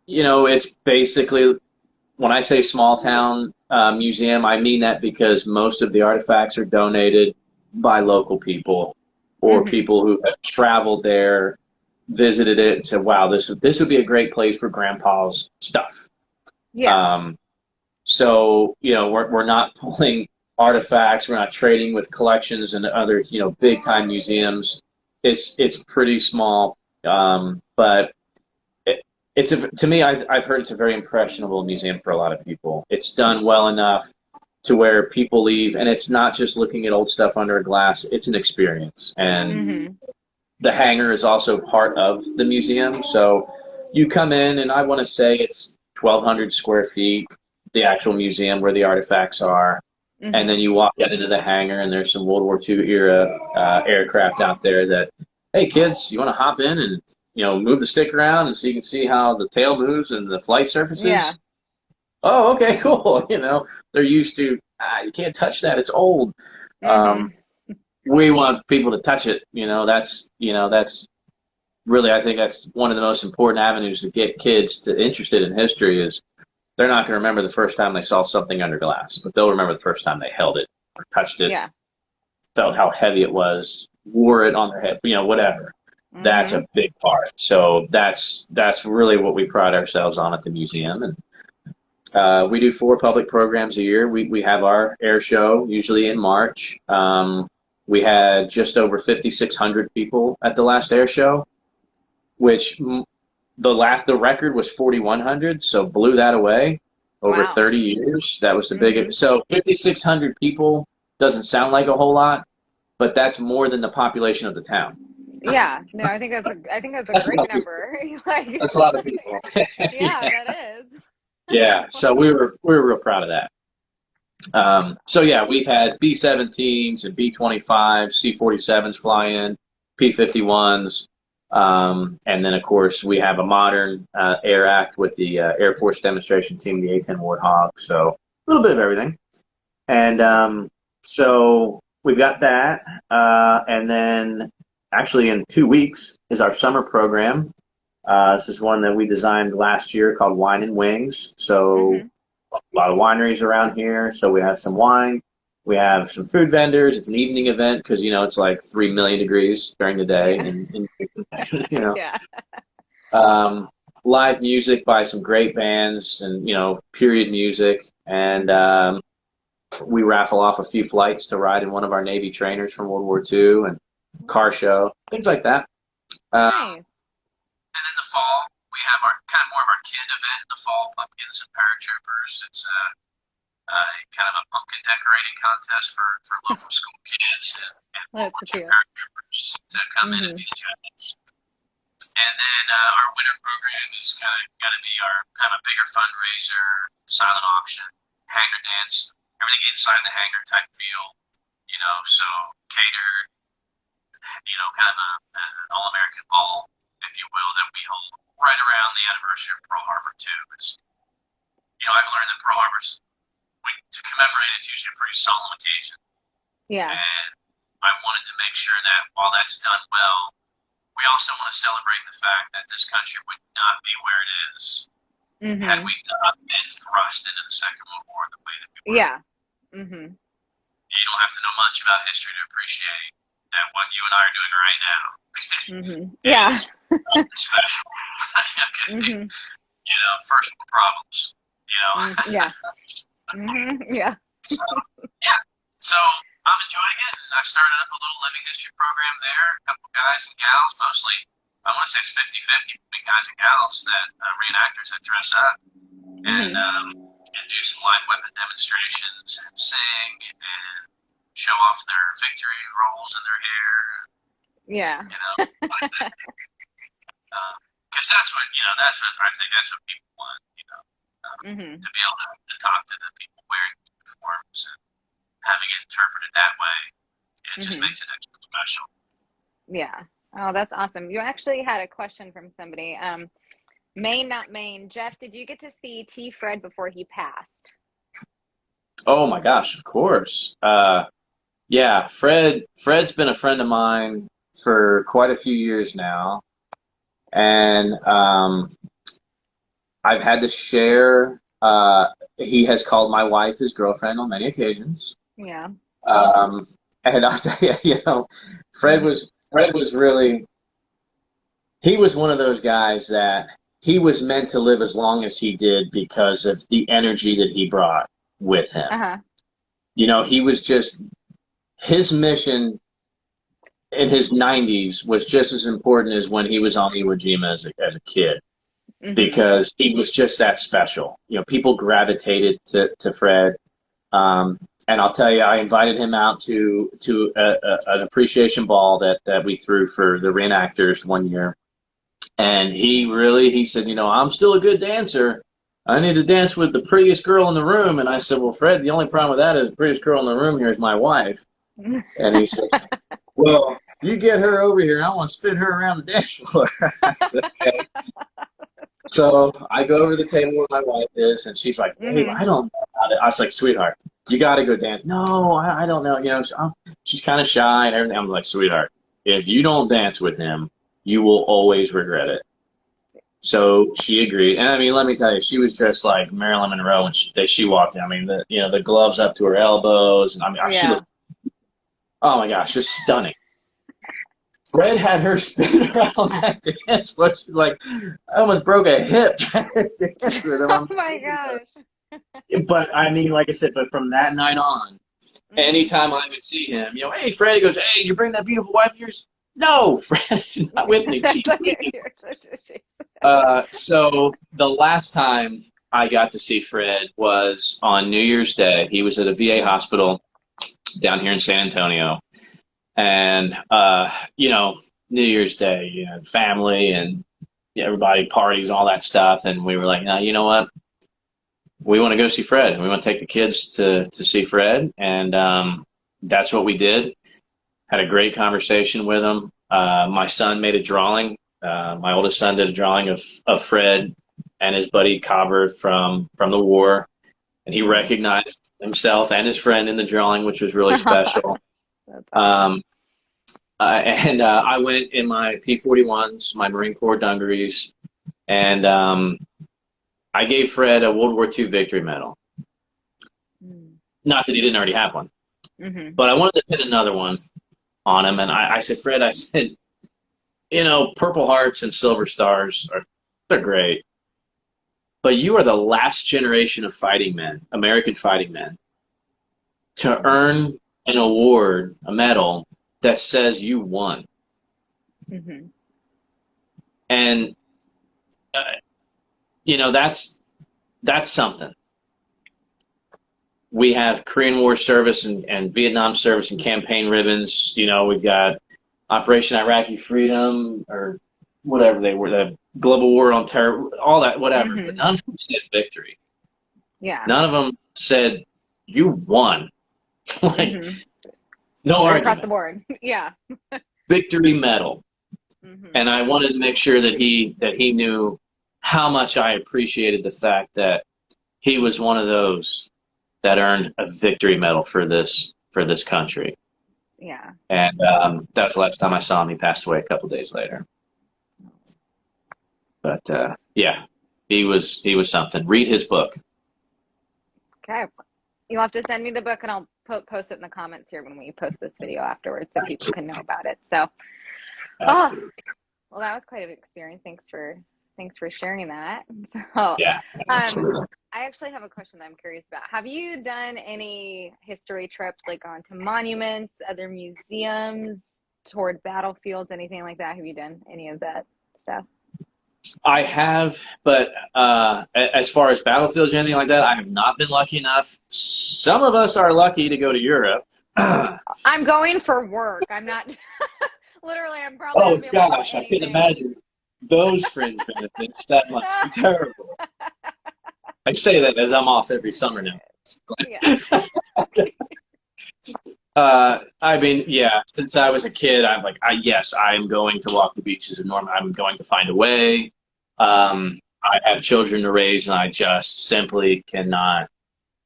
it's basically, when I say small town museum, I mean that because most of the artifacts are donated by local people or people who have traveled there, visited it, and said, wow, this would be a great place for Grandpa's stuff. Yeah. So, we're not pulling artifacts. We're not trading with collections and other, big time museums. It's pretty small, but to me, I've heard it's a very impressionable museum for a lot of people. It's done well enough to where people leave, and it's not just looking at old stuff under a glass. It's an experience, and the hangar is also part of the museum. So you come in, and I want to say it's 1,200 square feet, the actual museum where the artifacts are. And then you walk out into the hangar, and there's some World War II era aircraft out there that, hey, kids, you want to hop in and, move the stick around and so you can see how the tail moves and the flight surfaces? Yeah. Oh, okay, cool. They're used to, you can't touch that. It's old. We want people to touch it. That's really, I think that's one of the most important avenues to get kids interested in history is they're not going to remember the first time they saw something under glass, but they'll remember the first time they held it or touched it, felt how heavy it was, wore it on their head, whatever. That's a big part. So that's really what we pride ourselves on at the museum. And we do 4 public programs a year. We have our air show, usually in March. We had just over 5,600 people at the last air show, which the record was 4,100, so blew that away over 30 years. That was the biggest. So 5,600 people doesn't sound like a whole lot, but that's more than the population of the town. Yeah, no, I think that's a great number. That's a lot of people. Yeah, that is. Yeah, so we were real proud of that. So yeah, we've had B-17s and B-25s, C-47s fly in, P-51s. And then, of course, we have a modern air act with the Air Force demonstration team, the A-10 Warthog. So a little bit of everything. And so we've got that. And then actually in 2 weeks is our summer program. This is one that we designed last year called Wine and Wings. So a lot of wineries around here. So we have some wine. We have some food vendors. It's an evening event because, it's like 3 million degrees during the day. Live music by some great bands and, period music. And we raffle off a few flights to ride in one of our Navy trainers from World War II and car show, things like that. Nice. And in the fall, we have our kind of more of our kid event in the fall, Pumpkins and Paratroopers. It's kind of a pumpkin decorating contest for local school kids and paratroopers to come in and be the judges. And then our winter program is kind of going to be our kind of bigger fundraiser, silent auction, hangar dance, everything inside the hangar type feel, so catered, kind of an all-American ball, if you will, that we hold right around the anniversary of Pearl Harbor too. I've learned that Pearl Harbor's, to commemorate, it's usually a pretty solemn occasion. Yeah. And I wanted to make sure that while that's done well, we also want to celebrate the fact that this country would not be where it is had we not been thrust into the Second World War the way that we were. Yeah. You don't have to know much about history to appreciate that what you and I are doing right now. Yeah. Special. First world problems. Yeah. Yeah. So I'm enjoying it, and I've started up a little living history program there. A couple guys and gals, mostly, I want to say it's 50-50 between guys and gals that reenactors that dress up and do some live weapon demonstrations and sing and show off their victory rolls in their hair. Yeah. Because that's what I think that's what people want. To be able to talk to the people wearing uniforms and having it interpreted that way, it just makes it extra special. Yeah. Oh, that's awesome. You actually had a question from somebody. Maine, not Maine. Jeff, did you get to see T. Fred before he passed? Oh my gosh, of course. Yeah, Fred's been a friend of mine for quite a few years now. And I've had to share, he has called my wife his girlfriend on many occasions. Yeah. And I'll tell you, Fred was really, he was one of those guys that he was meant to live as long as he did because of the energy that he brought with him. he was just, his mission in his 90s was just as important as when he was on Iwo Jima as a kid, because he was just that special. People gravitated to Fred. And I'll tell you, I invited him out to an appreciation ball that we threw for the reenactors one year. And he said, I'm still a good dancer. I need to dance with the prettiest girl in the room. And I said, well, Fred, the only problem with that is the prettiest girl in the room here is my wife. And he said, well, you get her over here. I want to spin her around the dance floor. I said, okay. So I go over to the table where my wife is, and she's like, Babe, I don't know about it. I was like, sweetheart, you got to go dance. No, I don't know. She's kind of shy and everything. I'm like, sweetheart, if you don't dance with him, you will always regret it. So she agreed. And I mean, let me tell you, she was dressed like Marilyn Monroe when she walked in. I mean, the gloves up to her elbows. And I mean, she looked, oh my gosh, just stunning. Fred had her spin around that dance floor. She's like, I almost broke a hip trying to dance with him. Oh my gosh. But I mean, like I said, but from that night on, anytime I would see him, hey, Fred, he goes, hey, you bring that beautiful wife of yours? No, Fred's not with me. So the last time I got to see Fred was on New Year's Day. He was at a VA hospital down here in San Antonio. And, New Year's Day, family and everybody parties, all that stuff. And we were like, no, you know what? We want to go see Fred. We want to take the kids to see Fred. And that's what we did. Had a great conversation with him. My son made a drawing. My oldest son did a drawing of Fred and his buddy Cobber from the war. And he recognized himself and his friend in the drawing, which was really special. I went in my P-41s, my Marine Corps dungarees, and I gave Fred a World War II Victory Medal. Not that he didn't already have one, but I wanted to pin another one on him. And I said, Fred, Purple Hearts and Silver Stars, they're great, but you are the last generation of fighting men, American fighting men, to earn an award, a medal, that says you won. And, that's something. We have Korean War service and Vietnam service and campaign ribbons. We've got Operation Iraqi Freedom or whatever they were, the Global War on Terror, all that, whatever. But none of them said victory. Yeah. None of them said you won. No argument. Across the board. Yeah. Victory medal. And I wanted to make sure that he knew how much I appreciated the fact that he was one of those that earned a victory medal for this country. Yeah. And that was the last time I saw him. He passed away a couple days later. But he was something. Read his book. Okay. You'll have to send me the book, and I'll post it in the comments here when we post this video afterwards, so people can know about it. So, well, that was quite an experience. Thanks for sharing that. So, I actually have a question that I'm curious about. Have you done any history trips, like gone to monuments, other museums, toward battlefields, anything like that? Have you done any of that stuff? I have, but as far as battlefields or anything like that, I have not been lucky enough. Some of us are lucky to go to Europe. I'm going for work. I'm not. Literally, I'm probably. Oh gosh, I can imagine those fringe benefits. That must be terrible. I say that as I'm off every summer now. I mean, since I was a kid, I'm like, yes, I am going to walk the beaches of Normandy. I'm going to find a way. I have children to raise, and I just simply cannot,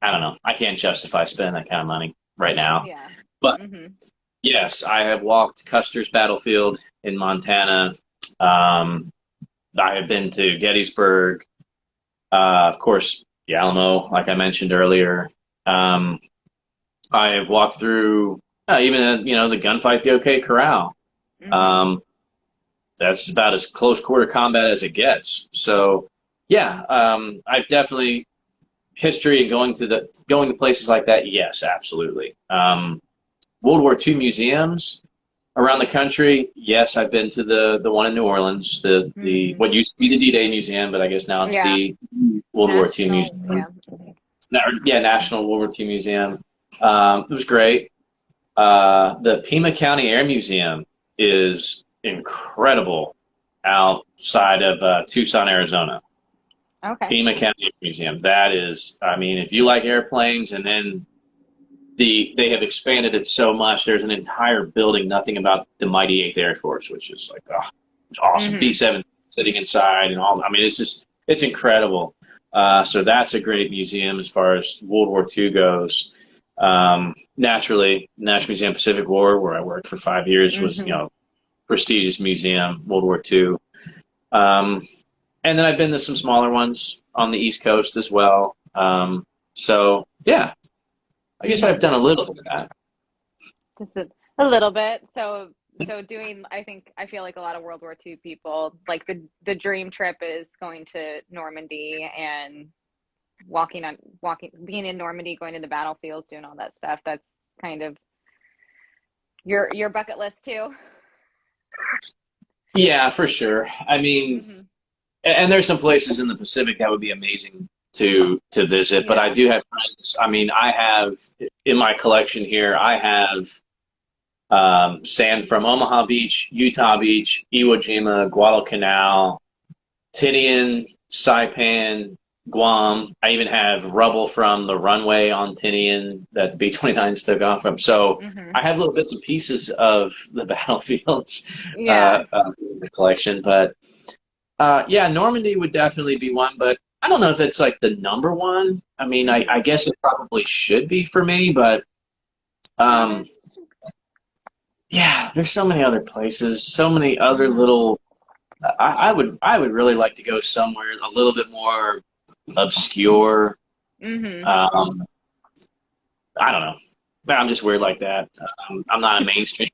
I don't know, I can't justify spending that kind of money right now. Yeah. But, yes, I have walked Custer's Battlefield in Montana. I have been to Gettysburg. Of course, the Alamo, like I mentioned earlier. I have walked through even the gunfight, the OK Corral. That's about as close quarter combat as it gets. So, I've definitely history and going to places like that, yes, absolutely. World War II museums around the country, yes, I've been to the one in New Orleans, the what used to be the D-Day Museum, but I guess now it's the World War II Museum. National World War II Museum. It was great. The Pima County Air Museum is incredible outside of Tucson, Arizona. Okay. Pima County Air Museum. That is, I mean, if you like airplanes, and then they have expanded it so much. There's an entire building, nothing about the mighty 8th Air Force, which is like, it's awesome. B-7 sitting inside and all. I mean, it's incredible. So that's a great museum as far as World War II goes. Naturally, National Museum Pacific War, where I worked for 5 years, was, prestigious museum, World War II. And then I've been to some smaller ones on the East Coast as well. So, yeah. I guess I've done a little bit of that. Just a little bit. So doing, I feel like a lot of World War II people, like the dream trip is going to Normandy and being in Normandy, going to the battlefields, doing all that stuff. That's kind of your bucket list too. Yeah, for sure. I mean, and there's some places in the Pacific that would be amazing to visit, but I do have friends. I mean, I have in my collection here, I have sand from Omaha Beach, Utah Beach, Iwo Jima, Guadalcanal, Tinian, Saipan, Guam. I even have rubble from the runway on Tinian that the B-29s took off from. So I have little bits and pieces of the battlefields in the collection. But Normandy would definitely be one, but I don't know if it's like the number one. I mean, I guess it probably should be for me, but there's so many other places, so many other little. I would really like to go somewhere a little bit more obscure. I don't know. I'm just weird like that. I'm not a mainstream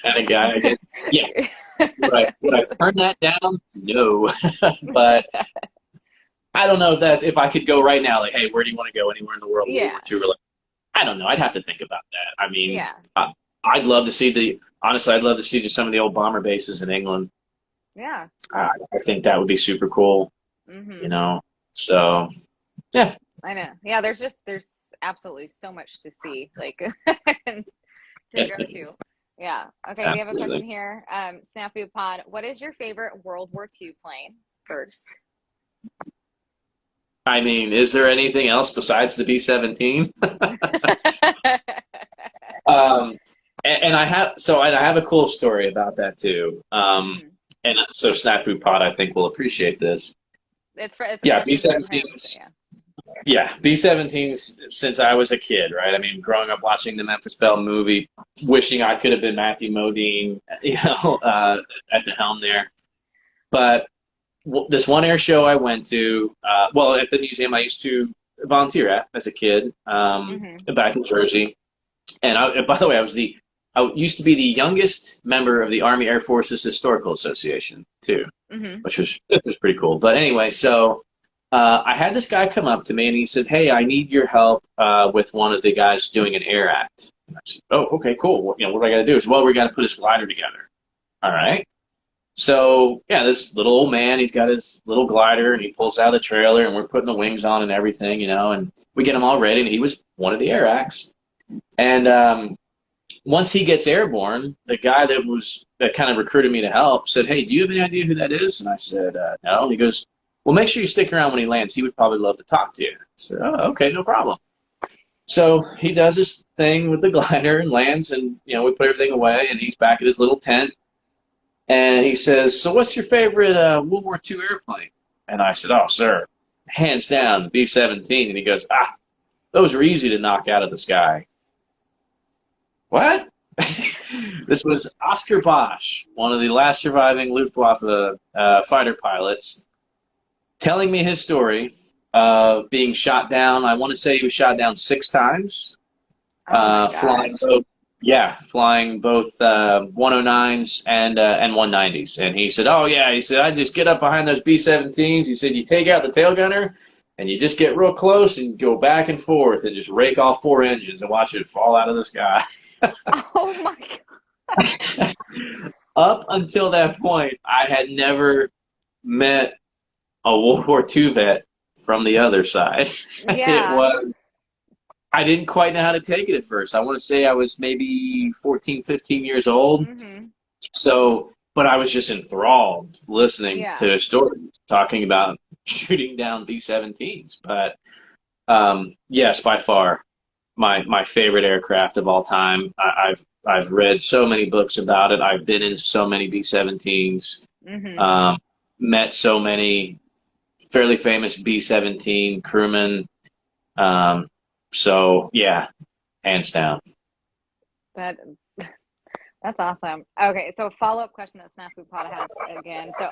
kind of guy. I guess. Yeah. Would I turn that down? No. But I don't know if I could go right now, like, hey, where do you want to go anywhere in the world? Yeah. I don't know. I'd have to think about that. I mean, I'd love to see honestly, I'd love to see just some of the old bomber bases in England. Yeah. I think that would be super cool, so, yeah. I know. Yeah, there's absolutely so much to see, like, to go to. Yeah. Okay, we have a question here. Snafu Pod, what is your favorite World War II plane first? I mean, is there anything else besides the B-17? And I have a cool story about that too. And so Snafu Pod, I think, will appreciate this. It's B-17s. B-17s since I was a kid, right? I mean, growing up watching the Memphis Belle movie, wishing I could have been Matthew Modine, at the helm there. But this one air show I went to, at the museum I used to volunteer at as a kid, back in Jersey. And by the way, I used to be the youngest member of the Army Air Forces Historical Association too, which was pretty cool. But anyway, so I had this guy come up to me and he said, "Hey, I need your help with one of the guys doing an air act." And I said, "Oh, okay, cool. What do I got to do?" He said, "Well, we got to put his glider together." All right. So this little old man, he's got his little glider and he pulls out the trailer and we're putting the wings on and everything, and we get him all ready. And he was one of the air acts. And once he gets airborne, the guy that kind of recruited me to help said, "Hey, do you have any idea who that is?" And I said, "No." And he goes, "Well, make sure you stick around when he lands. He would probably love to talk to you." I said, "Oh, okay, no problem." So he does his thing with the glider and lands, and we put everything away, and he's back at his little tent. And he says, "So what's your favorite World War II airplane?" And I said, "Oh, sir, hands down, the B-17. And he goes, "Those were easy to knock out of the sky." What? This was Oscar Bosch, one of the last surviving Luftwaffe fighter pilots, telling me his story of being shot down. I want to say he was shot down 6 times, flying both 109s and 190s. And he said, "Oh yeah," he said, "I just get up behind those B-17s." He said, "You take out the tail gunner, and you just get real close and go back and forth and just rake off 4 engines and watch it fall out of the sky. Oh my God. Up until that point, I had never met a World War II vet from the other side. Yeah. I didn't quite know how to take it at first. I want to say I was maybe 14, 15 years old. Mm-hmm. So, but I was just enthralled listening Yeah. to historians talking about shooting down B-17s. But yes, by far, my favorite aircraft of all time. I've read so many books about it. I've been in so many B-17s. Mm-hmm. Met so many fairly famous B-17 crewmen. So yeah, hands down. That's awesome. Okay, so follow-up question that Snafu Pod has again. So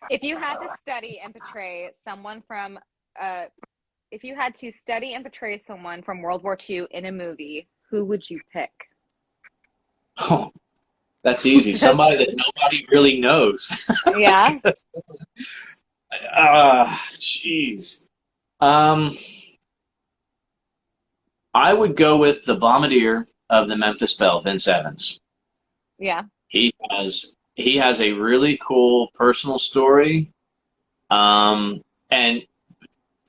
if you had to study and portray someone from World War II in a movie, who would you pick? Oh, that's easy. Somebody that nobody really knows. Yeah. Jeez. I would go with the bombardier of the Memphis Belle, Vince Evans. Yeah. He has a really cool personal story. And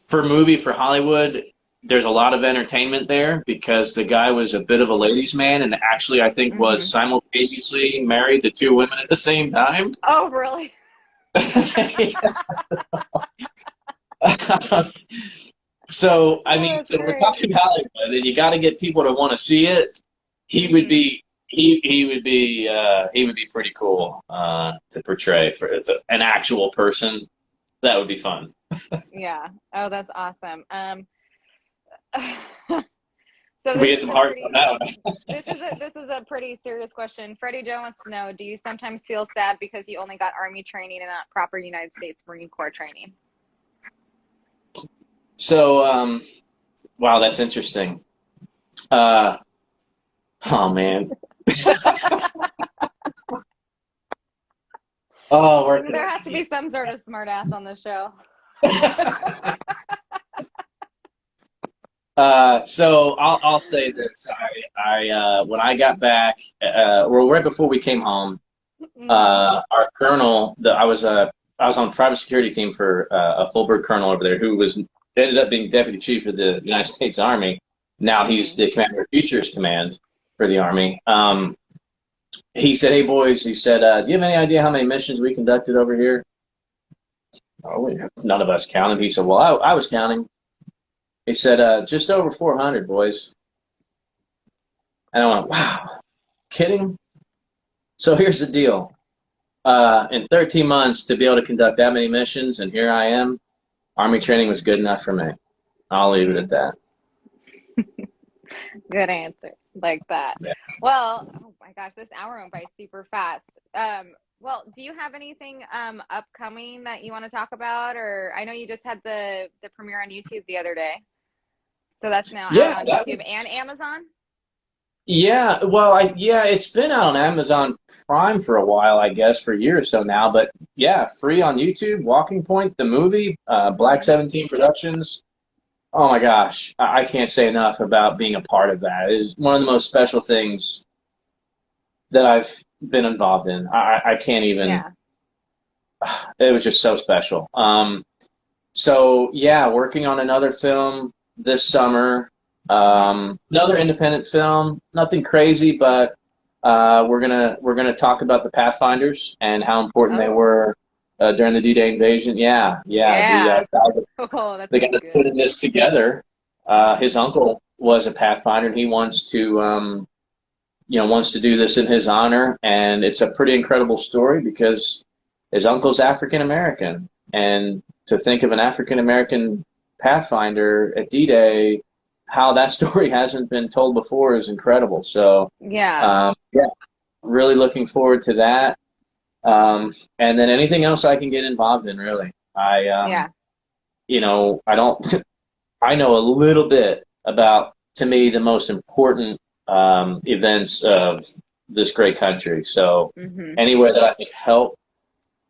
for Hollywood, there's a lot of entertainment there because the guy was a bit of a ladies' man and actually I think was simultaneously married to 2 women at the same time. Oh, really? So, I mean, so we're talking Hollywood, and you got to get people to want to see it. He would be pretty cool to portray for an actual person. That would be fun. Yeah. Oh, that's awesome. So we get some hard on that one. This is a pretty serious question. Freddie Joe wants to know: do you sometimes feel sad because you only got Army training and not proper United States Marine Corps training? So, wow, that's interesting. Oh man. There has to be some sort of smart ass on the show. So I'll say this. I when I got back, right before we came home, our colonel, I was on private security team for a full bird colonel over there who ended up being deputy chief of the United States Army. Now he's the commander of Futures Command for the Army. He said, "Hey boys," he said, "do you have any idea how many missions we conducted over here?" Oh, none of us counted. He said, "Well, I was counting." He said, "Just over 400, boys." And I went, "Wow, kidding?" So here's the deal. In 13 months, to be able to conduct that many missions, and here I am, Army training was good enough for me. I'll leave it at that. Good answer. Like that. Yeah. Well, oh my gosh, this hour went by super fast. Well, do you have anything upcoming that you want to talk about? Or I know you just had the premiere on YouTube the other day. So that's now out on YouTube and Amazon? Yeah, well, it's been out on Amazon Prime for a while, I guess, for a year or so now. But yeah, free on YouTube. Walking Point, the movie, Black 17 Productions. Oh my gosh, I can't say enough about being a part of that. It is one of the most special things that I've been involved in. I can't even. Yeah. It was just so special. So yeah, working on another film this summer. Another independent film, nothing crazy, but we're gonna talk about the Pathfinders and how important they were during the D-Day invasion. Yeah. The guy that put this together, his uncle was a Pathfinder, and he wants to do this in his honor, and it's a pretty incredible story because his uncle's African American, and to think of an African American Pathfinder at D-Day, how that story hasn't been told before is incredible. So really looking forward to that. And then anything else I can get involved in, really. I know a little bit about, to me, the most important events of this great country. So anywhere that I can help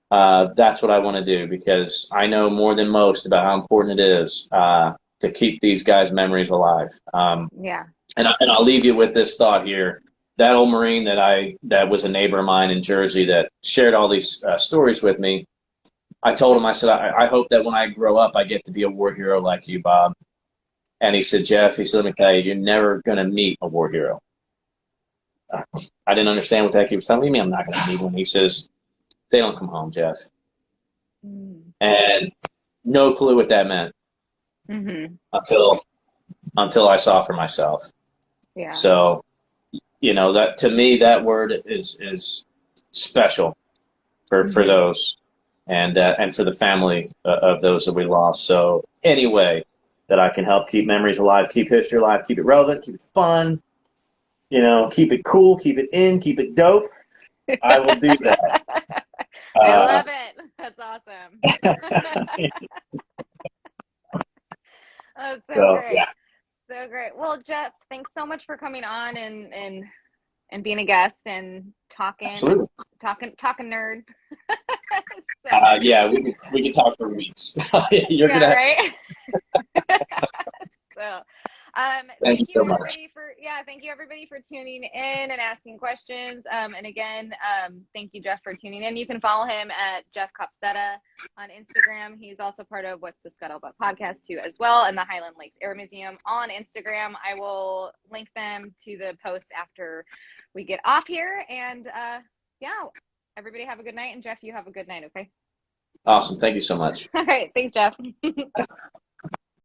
that's what I want to do, because I know more than most about how important it is to keep these guys' memories alive. Yeah. And I'll leave you with this thought here. That old Marine that was a neighbor of mine in Jersey that shared all these stories with me, I told him, I said, I hope that when I grow up, I get to be a war hero like you, Bob. And he said, Jeff, he said, let me tell you, you're never going to meet a war hero. I didn't understand what the heck he was telling me. I'm not going to meet one. He says, they don't come home, Jeff. And no clue what that meant until I saw for myself. Yeah. So, that to me, that word is special for those, and for the family of those that we lost. So any way that I can help keep memories alive, keep history alive, keep it relevant, keep it fun, keep it cool, keep it in, keep it dope, I will do that. I love it. That's awesome. Oh, so great. Yeah. So great. Well, Jeff, thanks so much for coming on and being a guest and talking nerd. Yeah, we can talk for weeks. You're gonna right. So thank you everybody for tuning in and asking questions. And again, thank you, Jeff, for tuning in. You can follow him at Jeff Copsetta on Instagram. He's also part of What's the Scuttlebutt Podcast too, as well, and the Highland Lakes Air Museum on Instagram. I will link them to the post after we get off here. And everybody have a good night. And Jeff, you have a good night, okay? Awesome. Thank you so much. All right. Thanks, Jeff.